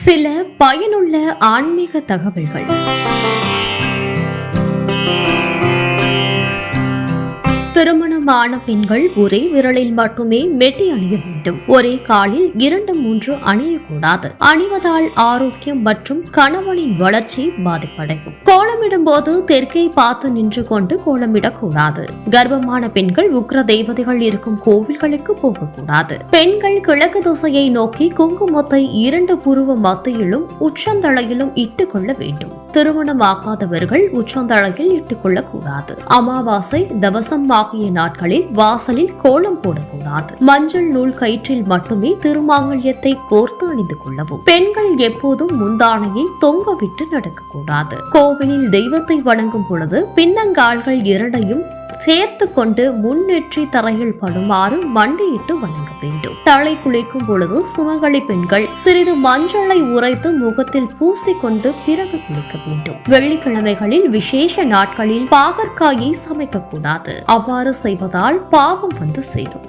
சில பயனுள்ள ஆன்மீக தகவல்கள். திருமணமான பெண்கள் ஒரே விரலில் மட்டுமே மெட்டி அணிய வேண்டும். ஒரே காலில் 2-3 அணியக்கூடாது. அணிவதால் ஆரோக்கியம் மற்றும் கணவனின் வளர்ச்சி பாதிப்படையும். கோலமிடும் போது தெற்கை பார்த்து நின்று கொண்டு கோலமிடக்கூடாது. கர்ப்பமான பெண்கள் உக்ர தெய்வதைகள் இருக்கும் கோவில்களுக்கு போகக்கூடாது. பெண்கள் கிழக்கு திசையை நோக்கி குங்குமத்தை 2 புருவ மத்தியிலும் உச்சந்தலையிலும் இட்டுக் கொள்ள வேண்டும். திருமணமாகாதவர்கள் உச்சந்தலையில் இட்டுக் கொள்ளக்கூடாது. அமாவாசை, தவசம் ஆகிய நாட்களில் வாசலில் கோலம் போடக்கூடாது. மஞ்சள் நூல் கயிற்றில் மட்டுமே திருமாங்கல்யத்தை கோர்த்து அணிந்து கொள்ளவும். பெண்கள் எப்போதும் முந்தானையை தொங்க விட்டு நடக்கக்கூடாது. கோவிலில் தெய்வத்தை வணங்கும் பொழுது பின்னங்கால்கள் 2ஐயும் சேர்த்து கொண்டு முன்னேற்றி தரையில் படுமாறு மண்டியிட்டு வணங்க வேண்டும். தலை குளிக்கும் பொழுது சுமங்கலி பெண்கள் சிறிது மஞ்சளை உரைத்து முகத்தில் பூசிக்கொண்டு பிறகு குளிக்க வேண்டும். வெள்ளிக்கிழமைகளில் விசேஷ நாட்களில் பாகற்காயை சமைக்க கூடாது. அவ்வாறு செய்வதால் பாவம் வந்து சேரும்.